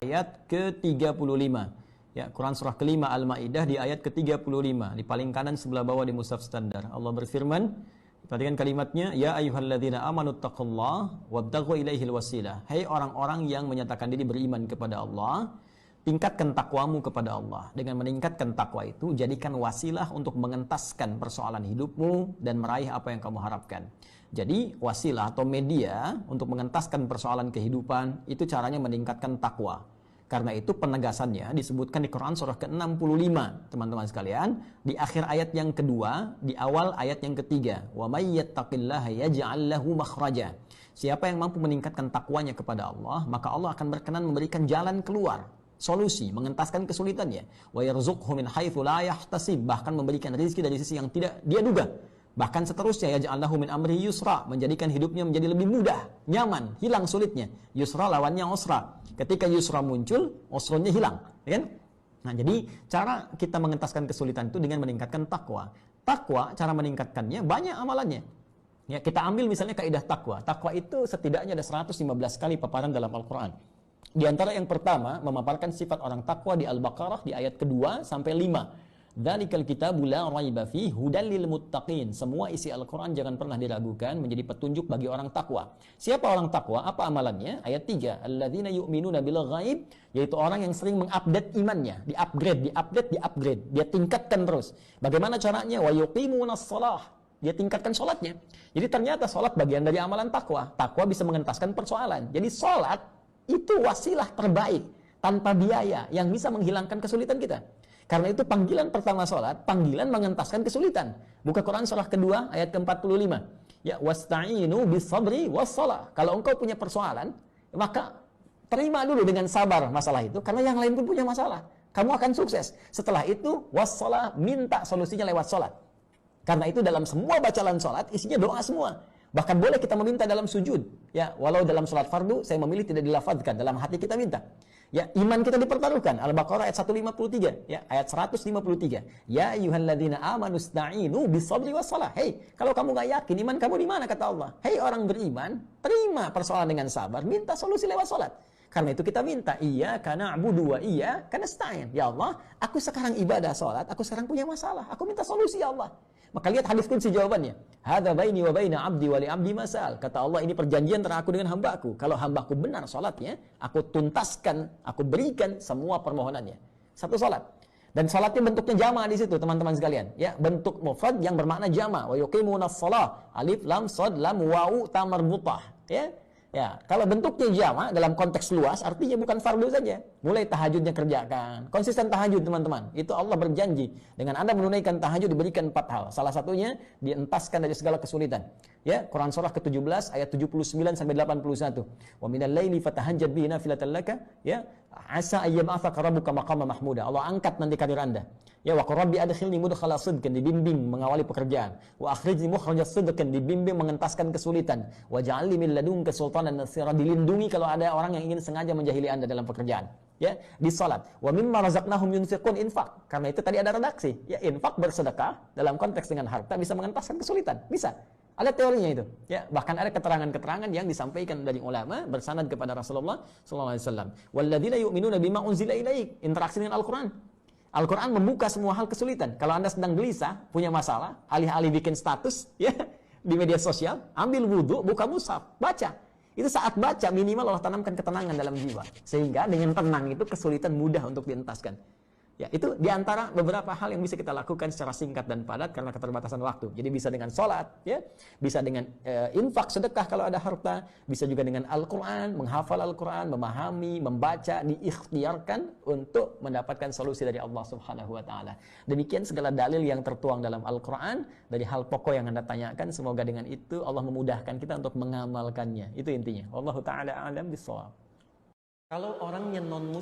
ayat ke-35. Ya, Quran surah kelima Al-Maidah di ayat ke-35, di paling kanan sebelah bawah di mushaf standar. Allah berfirman, perhatikan kalimatnya, ya ayyuhalladzina amanu taqullaha wabtaghu ilaihil wasilah. Hai orang-orang yang menyatakan diri beriman kepada Allah, tingkatkan takwamu kepada Allah. Dengan meningkatkan takwa itu, jadikan wasilah untuk mengentaskan persoalan hidupmu dan meraih apa yang kamu harapkan. Jadi, wasilah atau media untuk mengentaskan persoalan kehidupan, itu caranya meningkatkan takwa. Karena itu penegasannya disebutkan di Quran surah ke-65, teman-teman sekalian, di akhir ayat yang kedua, di awal ayat yang ketiga. Wa may yattaqillaha yaj'al lahu makhraja. Siapa yang mampu meningkatkan takwanya kepada Allah, maka Allah akan berkenan memberikan jalan keluar, solusi, mengentaskan kesulitannya. Wa yarzuqhu min haitsu la yahtasib, bahkan memberikan rezeki dari sisi yang tidak dia duga. Bahkan seterusnya, yaj'allahu min amri yusra, menjadikan hidupnya menjadi lebih mudah, nyaman, hilang sulitnya. Yusra lawannya usra. Ketika yusra muncul, usranya hilang, ya kan? Nah, jadi cara kita mengentaskan kesulitan itu dengan meningkatkan takwa. Takwa, cara meningkatkannya banyak amalannya. Ya, kita ambil misalnya kaidah takwa. Takwa itu setidaknya ada 115 kali paparan dalam Al-Qur'an. Di antara yang pertama, memaparkan sifat orang takwa di Al-Baqarah di ayat kedua sampai 5. Dzalikal kitabu la raiba fihi hudal lil muttaqin. Semua isi Al-Qur'an jangan pernah diragukan, menjadi petunjuk bagi orang takwa. Siapa orang takwa? Apa amalannya? Ayat 3. Alladzina yu'minuna bil ghaib, yaitu orang yang sering mengupdate imannya, diupgrade. Dia tingkatkan terus. Bagaimana caranya? Wa yuqimunas shalah. Dia tingkatkan sholatnya. Jadi ternyata sholat bagian dari amalan takwa. Takwa bisa mengentaskan persoalan. Jadi sholat itu wasilah terbaik tanpa biaya yang bisa menghilangkan kesulitan kita. Karena itu panggilan pertama sholat, panggilan mengentaskan kesulitan. Buka Quran surah kedua ayat ke-45. Ya, wasta'inu bis-sabri was-shalah. Kalau engkau punya persoalan, maka terima dulu dengan sabar masalah itu, karena yang lain pun punya masalah. Kamu akan sukses. Setelah itu, was-shalah, minta solusinya lewat sholat. Karena itu dalam semua bacaan sholat, isinya doa semua. Bahkan boleh kita meminta dalam sujud. Ya, walau dalam sholat fardu, saya memilih tidak dilafadzkan, dalam hati kita minta. Ya, iman kita dipertaruhkan. Al-Baqarah ayat 153, ya, ayat 153. Ya ayyuhalladzina amanu ista'inu bis-sabri was-shalah. Hei, kalau kamu enggak yakin iman kamu di mana, kata Allah. Hei orang beriman, terima persoalan dengan sabar, minta solusi lewat salat. Karena itu kita minta, iyyaka na'budu wa iyyaka nasta'in. Ya Allah, aku sekarang ibadah salat, aku sekarang punya masalah. Aku minta solusi ya Allah. Maka lihat hadis qudsi jawabannya. Hadza baini wa baina 'abdi wa li 'abdi masal. Kata Allah, ini perjanjian antara aku dengan hambaku. Kalau hambaku benar salatnya, aku tuntaskan, aku berikan semua permohonannya. Satu salat. Dan salatnya bentuknya jama' di situ, teman-teman sekalian. Ya, bentuk mufrad yang bermakna jama'. Wa yuqimunas shalah. Alif lam shad lam wawu ta marbutah. Ya. Ya, kalau bentuknya jama' dalam konteks luas artinya bukan fardu saja. Mulai tahajudnya kerjakan. Konsisten tahajud, teman-teman. Itu Allah berjanji dengan Anda menunaikan tahajud diberikan 4 hal. Salah satunya dientaskan dari segala kesulitan. Ya, Quran surah ke-17 ayat 79 sampai 81. Wa minal laili fatahajjad bihi nafilatan laka, ya, asa ayyab'atsaka rabbuka maqama mahmuda. Allah angkat nanti karir Anda. Ya, wa rabbi adkhilni mudkhala sidqin, dibimbing mengawali pekerjaan. Wa akhrijni mukhrajas sidqin, dibimbing mengentaskan kesulitan. Wa ja'alni min ladunka sultanan nasira, dilindungi kalau ada orang yang ingin sengaja menjahili Anda dalam pekerjaan. Ya, di salat. Wa mimma razaqnahum yunfiqun, infak. Karena itu tadi ada redaksi. Ya, infak, bersedekah dalam konteks dengan harta bisa mengentaskan kesulitan. Bisa. Ada teorinya itu. Ya, bahkan ada keterangan-keterangan yang disampaikan dari ulama bersanad kepada Rasulullah sallallahu alaihi wasallam. Walladzina yu'minuna bima unzila ilaik, interaksi dengan Al-Qur'an. Al-Quran membuka semua hal kesulitan. Kalau Anda sedang gelisah, punya masalah, alih-alih bikin status ya di media sosial, ambil wudhu, buka mushaf, baca. Itu saat baca minimal Allah tanamkan ketenangan dalam jiwa. Sehingga dengan tenang itu kesulitan mudah untuk dientaskan. Ya, itu diantara beberapa hal yang bisa kita lakukan secara singkat dan padat karena keterbatasan waktu. Jadi bisa dengan sholat, ya, bisa dengan infak, sedekah kalau ada harta, bisa juga dengan Al-Quran, menghafal Al-Quran, memahami, membaca, diikhtiarkan untuk mendapatkan solusi dari Allah Subhanahu Wa Taala. Demikian segala dalil yang tertuang dalam Al-Quran dari hal pokok yang Anda tanyakan. Semoga dengan itu Allah memudahkan kita untuk mengamalkannya. Itu intinya. Wallahu taala a'lam bishawab. Kalau orangnya non